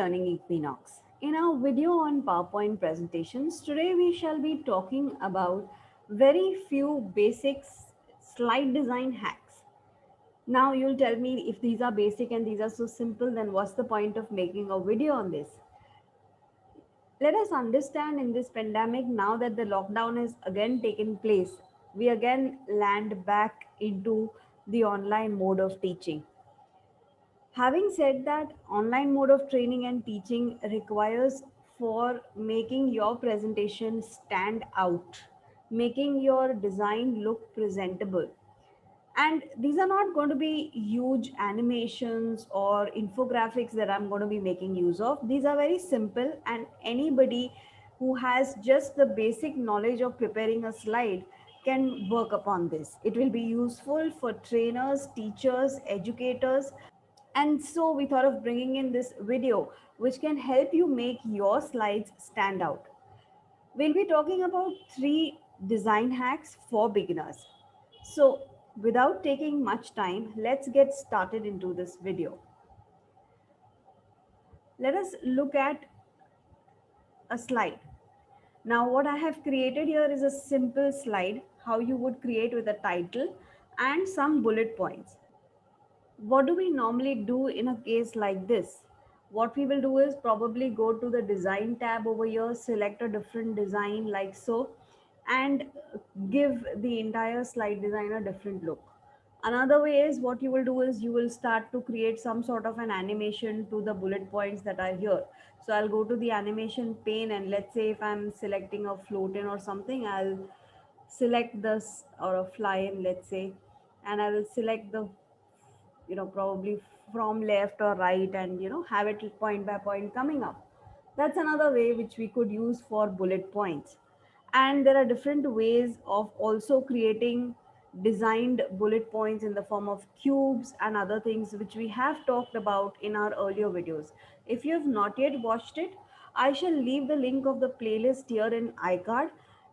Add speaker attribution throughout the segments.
Speaker 1: Learning Equinox. In our video on PowerPoint presentations, today we shall be talking about very few basic slide design hacks. Now you'll tell me if these are basic and these are so simple, then what's the point of making a video on this? Let us understand in this pandemic, now that the lockdown has again taken place, we again land back into the online mode of teaching. Having said that, online mode of training and teaching requires for making your presentation stand out, making your design look presentable. And these are not going to be huge animations or infographics that I'm going to be making use of. These are very simple, and anybody who has just the basic knowledge of preparing a slide can work upon this. It will be useful for trainers, teachers, educators, and so we thought of bringing in this video which can help you make your slides stand out. We'll be talking about 3 design hacks for beginners. So without taking much time, let's get started into this video. Let us look at a slide. Now what I have created here is a simple slide, how you would create with a title and some bullet points. What do we normally do in a case like this? What we will do is probably go to the design tab over here, select a different design like so, and give the entire slide design a different look. Another way is what you will do is you will start to create some sort of an animation to the bullet points that are here. So I'll go to the animation pane, and let's say if I'm selecting a float in or something, I'll select this, or a fly in, let's say, and I will select the, probably from left or right, and have it point by point coming up. That's another way which we could use for bullet points. And there are different ways of also creating designed bullet points in the form of cubes and other things which we have talked about in our earlier videos. If you have not yet watched it, I shall leave the link of the playlist here in iCard,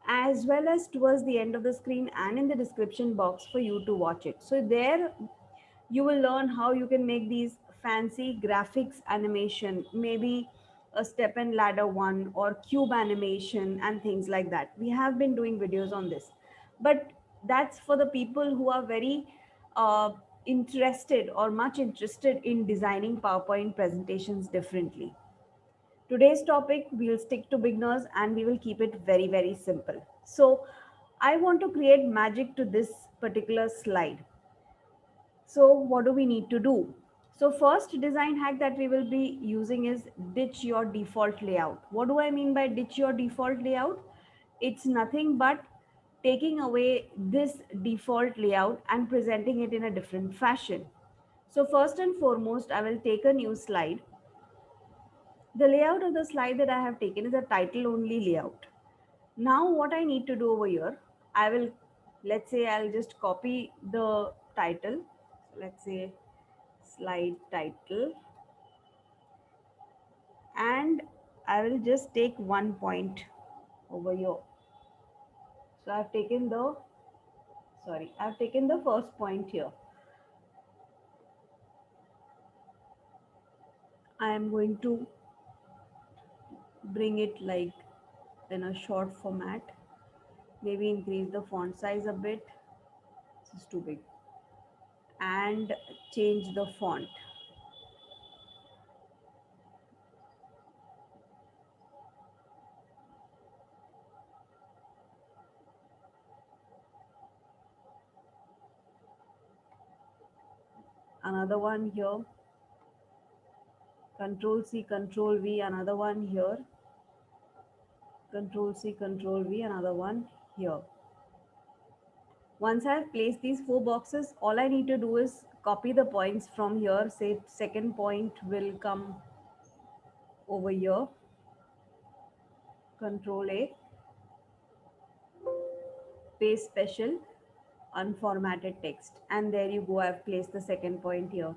Speaker 1: as well as towards the end of the screen and in the description box for you to watch it. So there you will learn how you can make these fancy graphics animation, maybe a step and ladder one or cube animation and things like that. We have been doing videos on this, but that's for the people who are very uh, interested or much interested in designing PowerPoint presentations differently. Today's topic, we'll stick to beginners and we will keep it very, very simple. So I want to create magic to this particular slide. So what do we need to do? So first design hack that we will be using is ditch your default layout. What do I mean by ditch your default layout? It's nothing but taking away this default layout and presenting it in a different fashion. So first and foremost, I will take a new slide. The layout of the slide that I have taken is a title only layout. Now what I need to do over here, I will, let's say I'll just copy the title. So let's say slide title, and I will just take 1 point over here. So I've taken the first point here. I am going to bring it like in a short format, maybe increase the font size a bit, this is too big, and change the font. Another one here, Control C, Control V, another one here, Control C, Control V, another one here. Once I have placed these 4 boxes, all I need to do is copy the points from here. Say second point will come over here, Control A, paste special, unformatted text, and there you go, I've placed the second point here.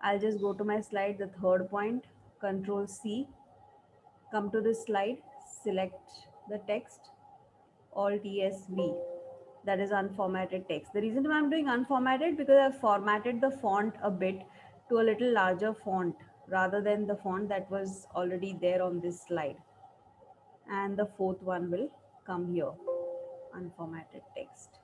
Speaker 1: I'll just go to my slide, the third point, Control C, come to this slide, select the text, Alt ES V, that is unformatted text. The reason why I'm doing unformatted, because I've formatted the font a bit to a little larger font, rather than the font that was already there on this slide. And the fourth one will come here, unformatted text.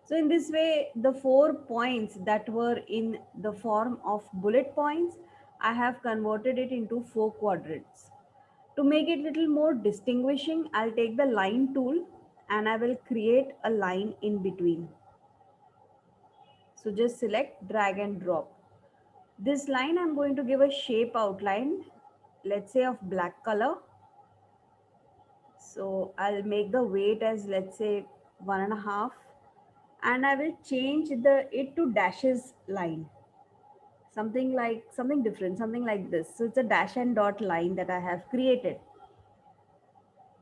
Speaker 1: So in this way, the 4 points that were in the form of bullet points, I have converted it into 4 quadrants. To make it little more distinguishing, I'll take the line tool and I will create a line in between. So just select, drag and drop. This line I'm going to give a shape outline, let's say of black color. So I'll make the weight as, let's say, 1.5, and I will change it to dashes line. Something different, something like this. So it's a dash and dot line that I have created.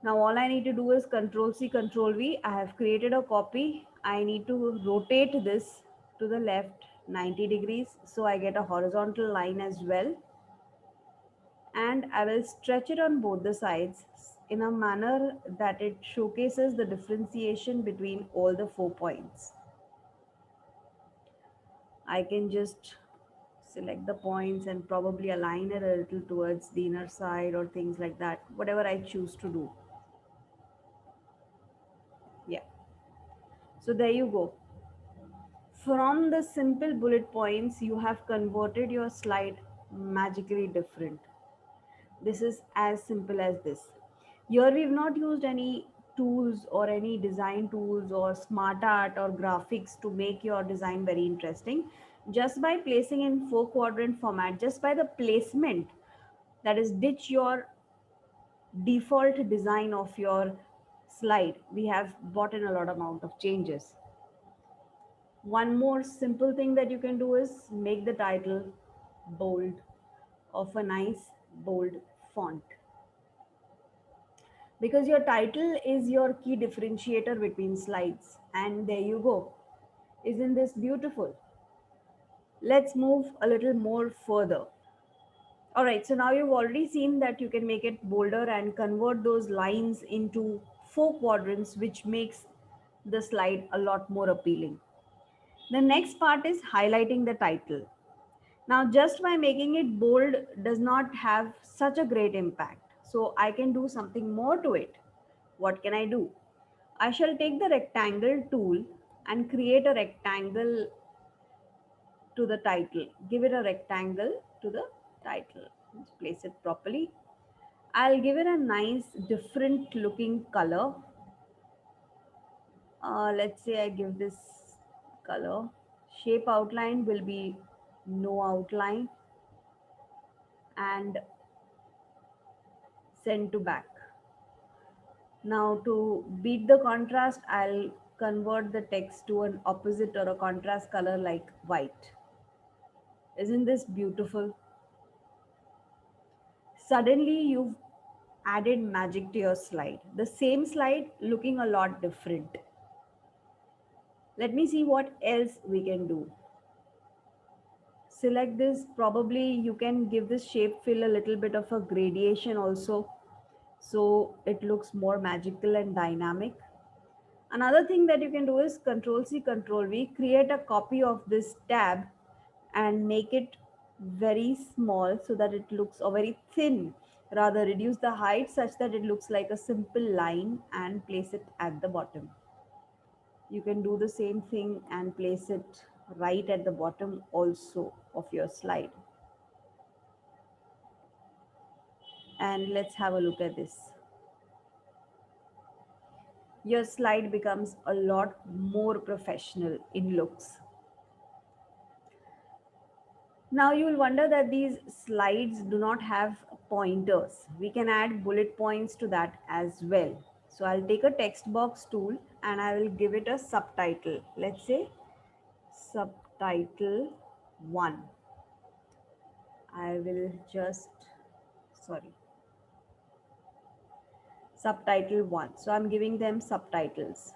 Speaker 1: Now all I need to do is Control C, Control V. I have created a copy. I need to rotate this to the left 90 degrees so I get a horizontal line as well. And I will stretch it on both the sides in a manner that it showcases the differentiation between all the 4 points. I can just select the points and probably align it a little towards the inner side or things like that, whatever I choose to do. Yeah, so there you go. From the simple bullet points, you have converted your slide magically different. This is as simple as this. Here we've not used any tools or any design tools or smart art or graphics to make your design very interesting. Just by placing in 4 quadrant format, just by the placement, that is ditch your default design of your slide, we have brought in a lot amount of changes. One more simple thing that you can do is make the title bold, of a nice bold font, because your title is your key differentiator between slides. And there you go. Isn't this beautiful? Let's move a little more further. All right, so now you've already seen that you can make it bolder and convert those lines into 4 quadrants, which makes the slide a lot more appealing. The next part is highlighting the title. Now, just by making it bold does not have such a great impact. So I can do something more to it. What can I do? I shall take the rectangle tool and create a rectangle to the title. Give it a rectangle to the title. Let's place it properly. I'll give it a nice different looking color. Let's say I give this color. Shape outline will be no outline and send to back. Now to beat the contrast, I'll convert the text to an opposite or a contrast color like white. Isn't this beautiful? Suddenly you've added magic to your slide. The same slide looking a lot different. Let me see what else we can do. Select this. Probably you can give this shape fill a little bit of a gradation also, so it looks more magical and dynamic. Another thing that you can do is Control C, Control V, create a copy of this tab and make it very small so that it looks, or very thin, rather reduce the height such that it looks like a simple line, and place it at the bottom. You can do the same thing and place it right at the bottom also of your slide. And let's have a look at this. Your slide becomes a lot more professional in looks. Now you will wonder that these slides do not have pointers. We can add bullet points to that as well. So I'll take a text box tool and I will give it a subtitle. Let's say subtitle 1. I will just, sorry, subtitle 1. So I'm giving them subtitles.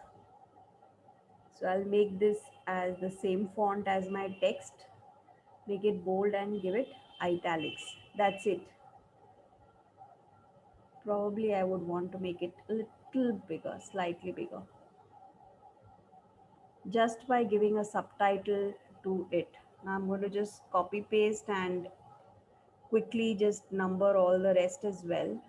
Speaker 1: So I'll make this as the same font as my text, make it bold and give it italics. That's it. Probably I would want to make it a little bigger, slightly bigger, just by giving a subtitle to it. Now I'm going to just copy paste and quickly just number all the rest as well.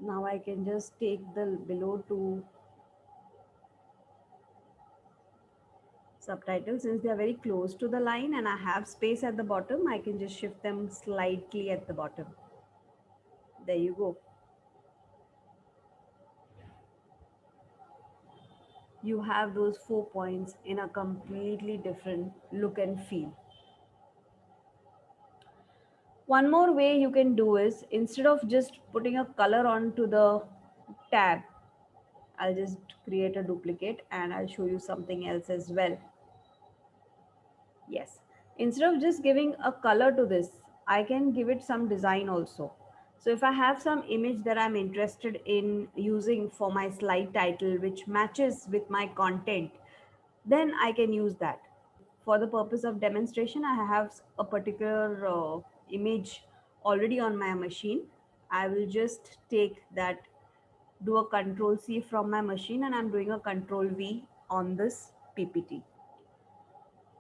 Speaker 1: Now I can just take the below two subtitles. Since they are very close to the line and I have space at the bottom, I can just shift them slightly at the bottom. There you go. You have those 4 points in a completely different look and feel. One more way you can do is, instead of just putting a color onto the tab, I'll just create a duplicate and I'll show you something else as well. Yes. Instead of just giving a color to this, I can give it some design also. So if I have some image that I'm interested in using for my slide title, which matches with my content, then I can use that. For the purpose of demonstration, I have a particular image already on my machine. I will just take that, do a control C from my machine, and I'm doing a control V on this PPT.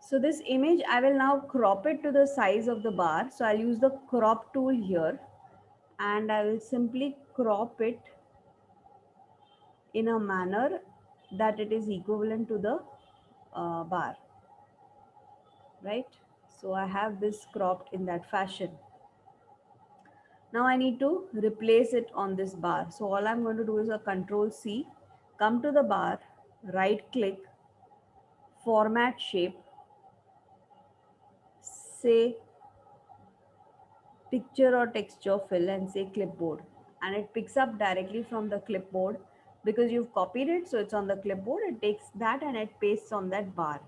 Speaker 1: So this image, I will now crop it to the size of the bar. So I'll use the crop tool here and I will simply crop it in a manner that it is equivalent to the bar, right? So I have this cropped in that fashion. Now I need to replace it on this bar. So all I'm going to do is a control C, come to the bar, right click, format shape, say picture or texture fill and say clipboard, and it picks up directly from the clipboard because you've copied it, so it's on the clipboard. It takes that and it pastes on that bar.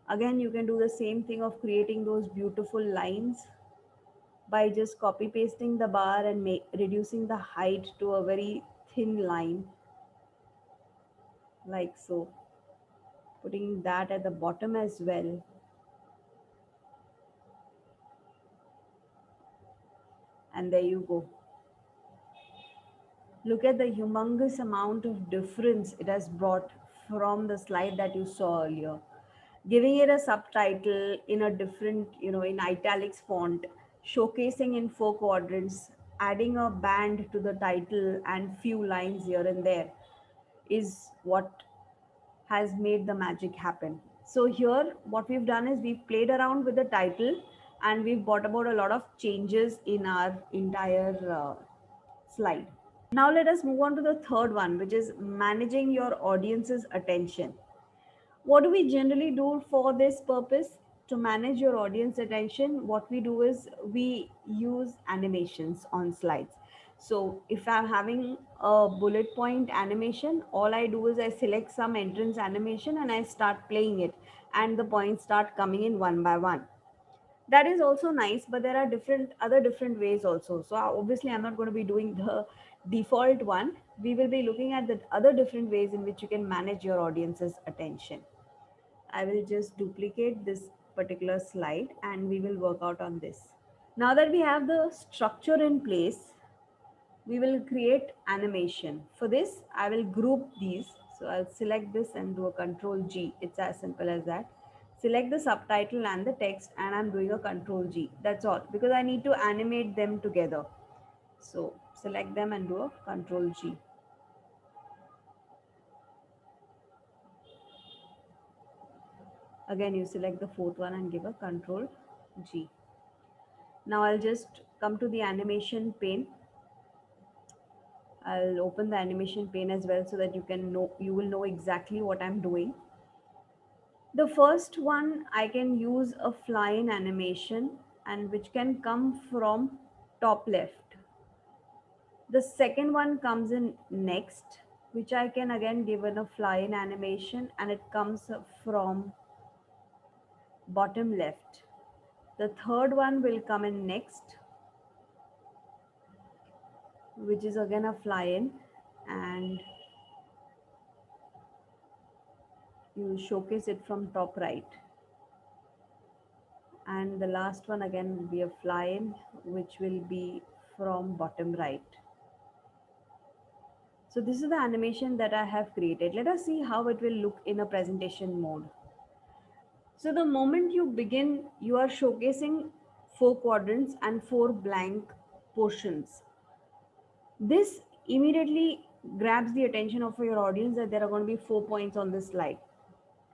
Speaker 1: Again, you can do the same thing of creating those beautiful lines by just copy pasting the bar and reducing the height to a very thin line, like so, putting that at the bottom as well. And there you go. Look at the humongous amount of difference it has brought from the slide that you saw earlier. Giving it a subtitle in a different, in italics font, showcasing in 4 quadrants, adding a band to the title and few lines here and there is what has made the magic happen. So here what we've done is we've played around with the title and we've brought about a lot of changes in our entire slide. Now let us move on to the third one, which is managing your audience's attention. What do we generally do for this purpose? To manage your audience attention, what we do is we use animations on slides. So if I'm having a bullet point animation, all I do is I select some entrance animation and I start playing it, and the points start coming in one by one. That is also nice, but there are different ways also. So obviously I'm not going to be doing the default one. We will be looking at the other different ways in which you can manage your audience's attention. I will just duplicate this particular slide and we will work out on this. Now that we have the structure in place, we will create animation. For this, I will group these. So I'll select this and do a control G. It's as simple as that. Select the subtitle and the text and I'm doing a control G. That's all, because I need to animate them together. So select them and do a control G. Again, you select the fourth one and give a control G. Now I'll just come to the animation pane. I'll open the animation pane as well so that you will know exactly what I'm doing. The first one, I can use a fly-in animation and which can come from top left. The second one comes in next, which I can again give in a fly-in animation and it comes from bottom left. The third one will come in next. which is again a fly in, and you showcase it from top right. And the last one again will be a fly in, which will be from bottom right. So this is the animation that I have created. Let us see how it will look in a presentation mode. So the moment you begin, you are showcasing four quadrants and four blank portions. This immediately grabs the attention of your audience that there are going to be 4 points on this slide.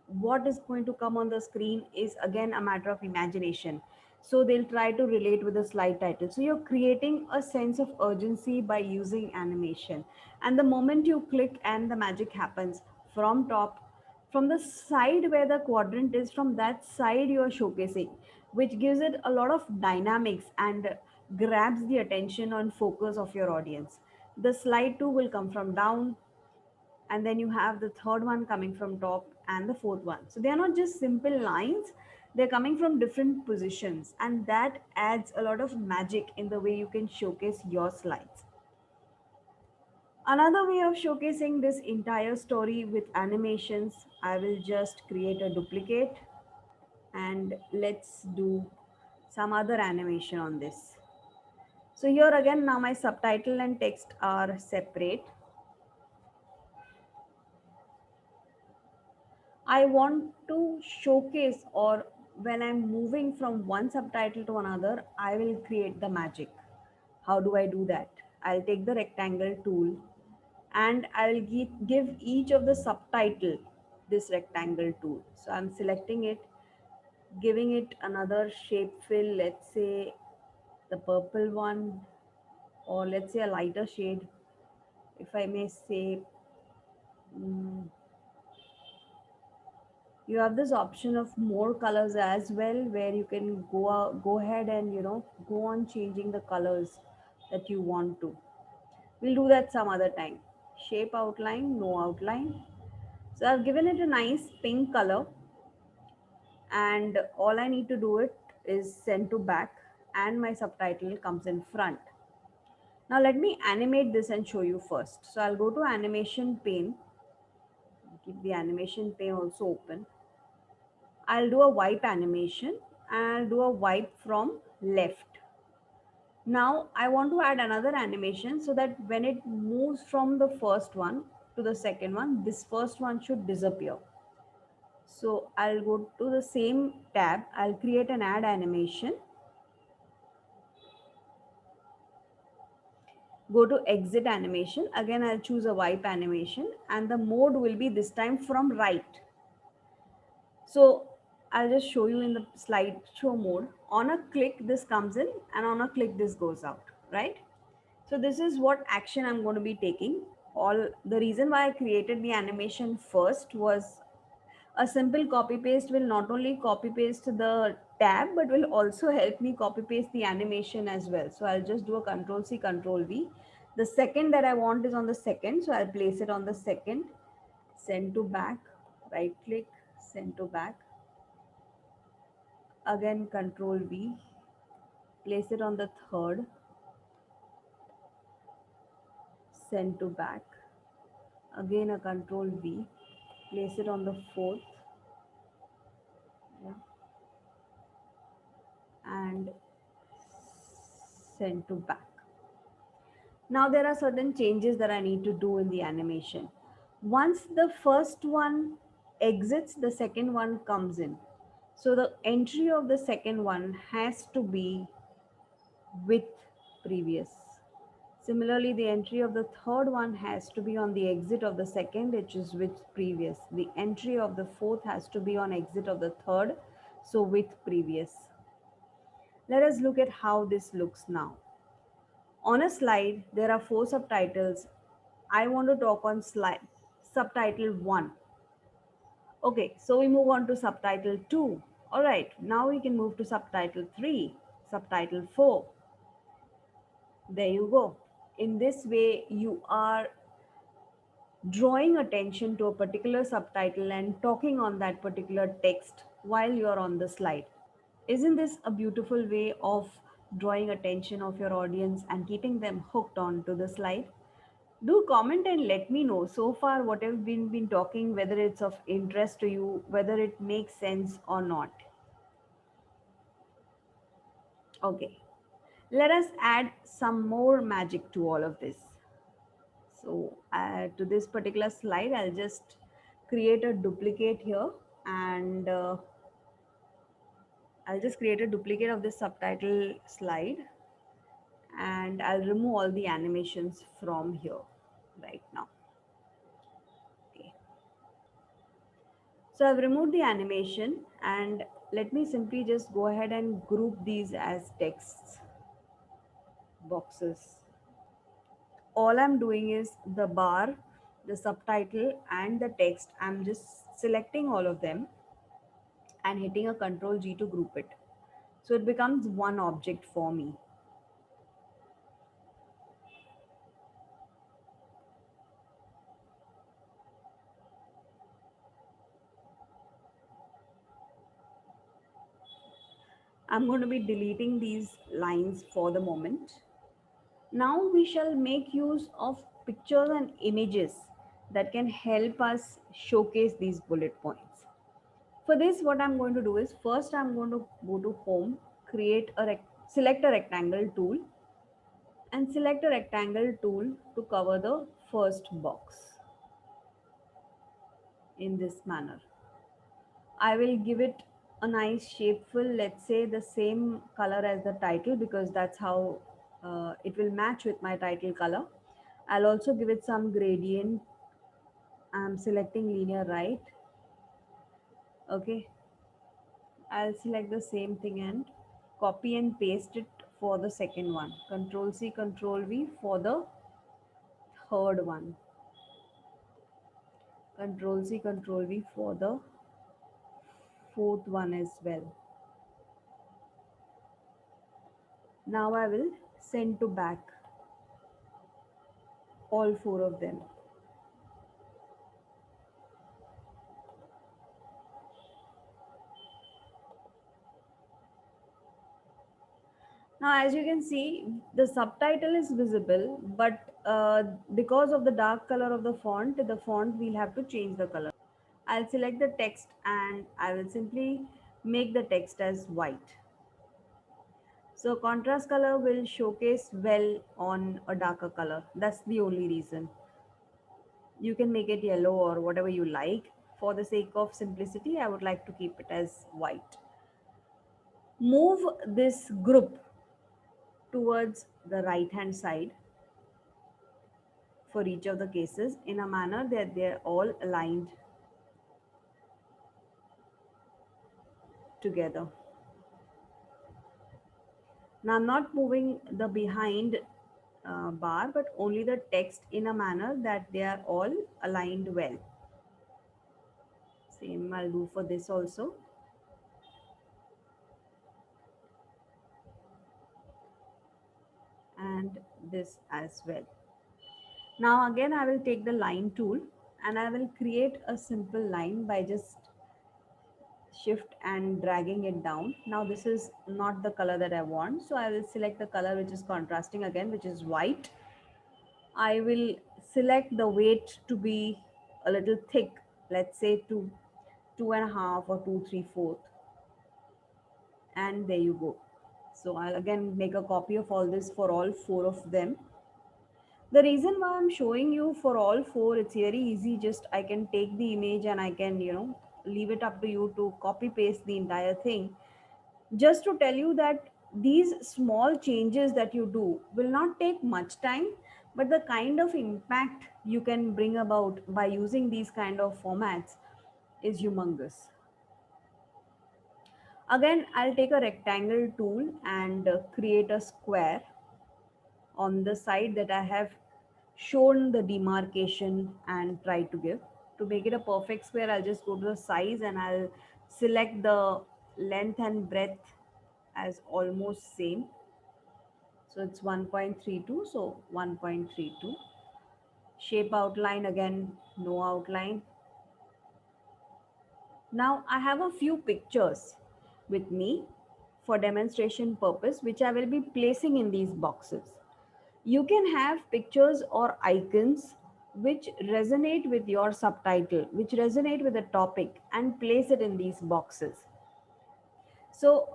Speaker 1: What is going to come on the screen is again a matter of imagination. So they'll try to relate with the slide title. So you're creating a sense of urgency by using animation. And the moment you click and the magic happens from top, from the side where the quadrant is, from that side you are showcasing, which gives it a lot of dynamics and grabs the attention and focus of your audience. The slide 2 will come from down, and then you have the third one coming from top and the fourth one. So they are not just simple lines, they're coming from different positions, and that adds a lot of magic in the way you can showcase your slides. Another way of showcasing this entire story with animations, I will just create a duplicate and let's do some other animation on this. So here again, now my subtitle and text are separate. I want to showcase, or when I'm moving from one subtitle to another, I will create the magic. How do I do that? I'll take the rectangle tool and I'll give each of the subtitle this rectangle tool. So I'm selecting it, giving it another shape fill, let's say the purple one, or let's say a lighter shade, if I may say. mm, you have this option of more colors as well, where you can go ahead and go on changing the colors that you want to. We'll do that some other time. Shape outline, no outline. So I've given it a nice pink color, and all I need to do it is send to back, and my subtitle comes in front. Now let me animate this and show you first. So I'll go to animation pane, keep the animation pane also open. I'll do a wipe animation and I'll do a wipe from left. Now I want to add another animation so that when it moves from the first one to the second one, this first one should disappear. So I'll go to the same tab, I'll create an add animation, go to exit animation, again I'll choose a wipe animation, and the mode will be this time from right. So I'll just show you in the slideshow mode. On a click, this comes in, and on a click, this goes out, right? So this is what action I'm going to be taking. All the reason why I created the animation first was a simple copy paste will not only copy paste the tab, but will also help me copy paste the animation as well. So I'll just do a control C, control V. The second that I want is on the second, so I'll place it on the second, send to back, right click, send to back. Again control V, place it on the third, send to back. Again a control V, place it on the fourth, yeah, and send to back. Now there are certain changes that I need to do in the animation. Once the first one exits, the second one comes in. So the entry of the second one has to be with previous. Similarly, the entry of the third one has to be on the exit of the second, which is with previous. The entry of the fourth has to be on exit of the third, so with previous. Let us look at how this looks now. On a slide, there are four subtitles. I want to talk on slide subtitle 1. Okay, so we move on to subtitle 2. All right, now we can move to subtitle 3, subtitle 4. There you go. In this way, you are drawing attention to a particular subtitle and talking on that particular text while you're on the slide. Isn't this a beautiful way of drawing attention of your audience and keeping them hooked on to the slide. Do comment and let me know so far what have been talking, whether it's of interest to you, whether it makes sense or not. Okay, let us add some more magic to all of this. So to this particular slide, I'll just create a duplicate here, and I'll just create a duplicate of this subtitle slide, and I'll remove all the animations from here right now. Okay. So I've removed the animation, and let me simply just go ahead and group these as texts boxes. All I'm doing is the bar, the subtitle, and the text. I'm just selecting all of them and hitting a Control G to group it. So it becomes one object for me. I'm going to be deleting these lines for the moment. Now we shall make use of pictures and images that can help us showcase these bullet points. For this, what I'm going to do is first I'm going to go to home, select a rectangle tool, and select a rectangle tool to cover the first box in this manner. I will give it a nice shapeful, let's say the same color as the title, because that's how it will match with my title color. I'll also give it some gradient. I'm selecting linear right. Okay. I'll select the same thing and copy and paste it for the second one. Control C, Control V for the third one. Control C, Control V for the fourth one as well. Now I will send to back all four of them. Now, as you can see, the subtitle is visible, but because of the dark color of the font we'll have to change the color. I'll select the text and I will simply make the text as white. So contrast color will showcase well on a darker color. That's the only reason. You can make it yellow or whatever you like. For the sake of simplicity, I would like to keep it as white. Move this group towards the right hand side for each of the cases in a manner that they're all aligned together. Now I'm not moving the behind bar, but only the text in a manner that they are all aligned well. Same I'll do for this also. And this as well. Now again I will take the line tool and I will create a simple line by just shift and dragging it down. Now this is not the color that I want, so I will select the color which is contrasting again, which is white. I will select the weight to be a little thick, let's say to 2.5 or 2 3/4, and there you go. So I'll again make a copy of all this for all four of them. The reason why I'm showing you for all four, it's very easy. Just I can take the image and I can, leave it up to you to copy paste the entire thing. Just to tell you that these small changes that you do will not take much time, but the kind of impact you can bring about by using these kind of formats is humongous. Again, I'll take a rectangle tool and create a square on the side that I have shown the demarcation and try to give. To make it a perfect square, I'll just go to the size and I'll select the length and breadth as almost same. So it's 1.32, so 1.32. Shape outline, again, no outline. Now I have a few pictures with me for demonstration purpose, which I will be placing in these boxes. You can have pictures or icons which resonate with your subtitle, which resonate with the topic, and place it in these boxes. So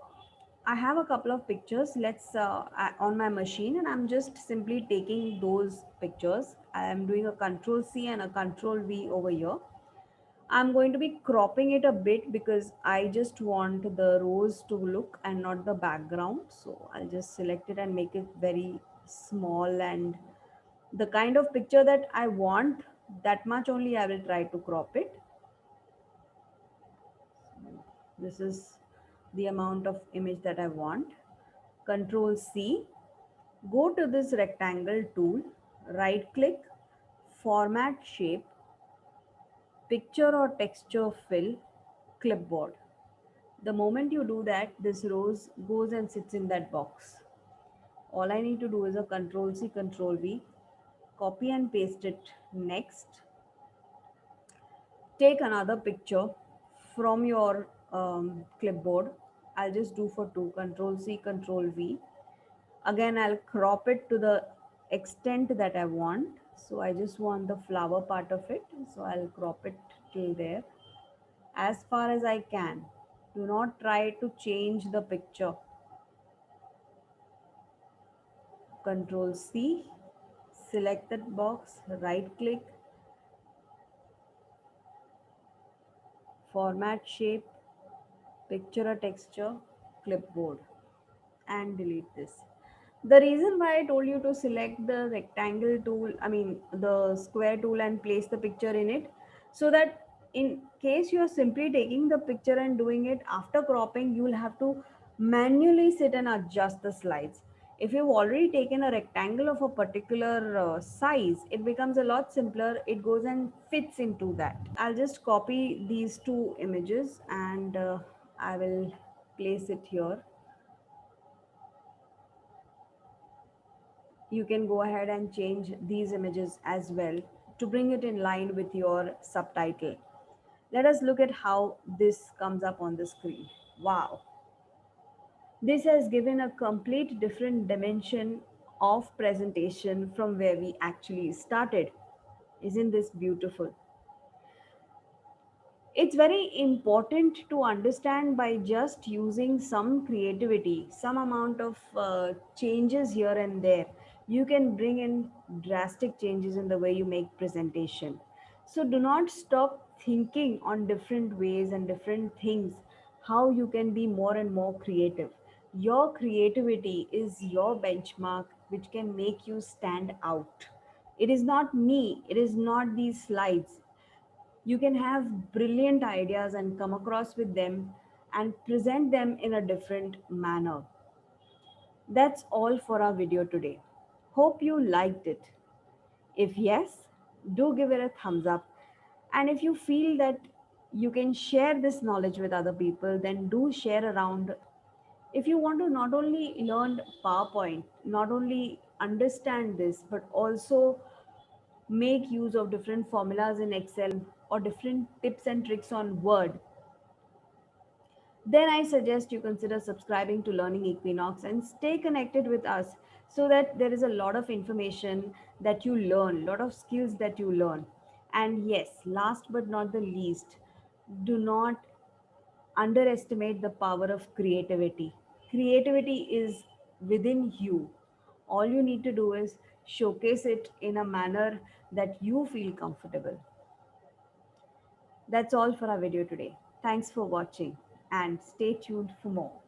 Speaker 1: I have a couple of pictures. On my machine, and I'm just simply taking those pictures. I am doing a control C and a control V over here. I'm going to be cropping it a bit because I just want the rows to look and not the background. So I'll just select it and make it very small, and the kind of picture that I want, that much only I will try to crop it. This is the amount of image that I want. Control C, go to this rectangle tool, right click, format shape, picture or texture fill, clipboard. The moment you do that, this rose goes and sits in that box. All I need to do is a control C, control V, copy and paste it next. Take another picture from your clipboard. I'll just do for two, control C, control V. Again, I'll crop it to the extent that I want. So I just want the flower part of it. So I'll crop it till there as far as I can. Do not try to change the picture. Control C, select that box, right click, format shape, picture or texture, clipboard, and delete this. The reason why I told you to select the rectangle tool, I mean the square tool, and place the picture in it, so that in case you are simply taking the picture and doing it after cropping, you will have to manually sit and adjust the slides. If you've already taken a rectangle of a particular size, it becomes a lot simpler. It goes and fits into that. I'll just copy these two images, and I will place it here. You can go ahead and change these images as well to bring it in line with your subtitle. Let us look at how this comes up on the screen. Wow. This has given a complete different dimension of presentation from where we actually started. Isn't this beautiful? It's very important to understand, by just using some creativity, some amount of changes here and there, you can bring in drastic changes in the way you make presentation. So do not stop thinking on different ways and different things, how you can be more and more creative. Your creativity is your benchmark, which can make you stand out. It is not me, it is not these slides. You can have brilliant ideas and come across with them and present them in a different manner. That's all for our video today. Hope you liked it. If yes, do give it a thumbs up. And if you feel that you can share this knowledge with other people, then do share around. If you want to not only learn PowerPoint, not only understand this, but also make use of different formulas in Excel or different tips and tricks on Word, then I suggest you consider subscribing to Learning Equinox and stay connected with us, so that there is a lot of information that you learn, lot of skills that you learn. And yes, last but not the least, do not underestimate the power of creativity. Creativity is within you. All you need to do is showcase it in a manner that you feel comfortable. That's all for our video today. Thanks for watching and stay tuned for more.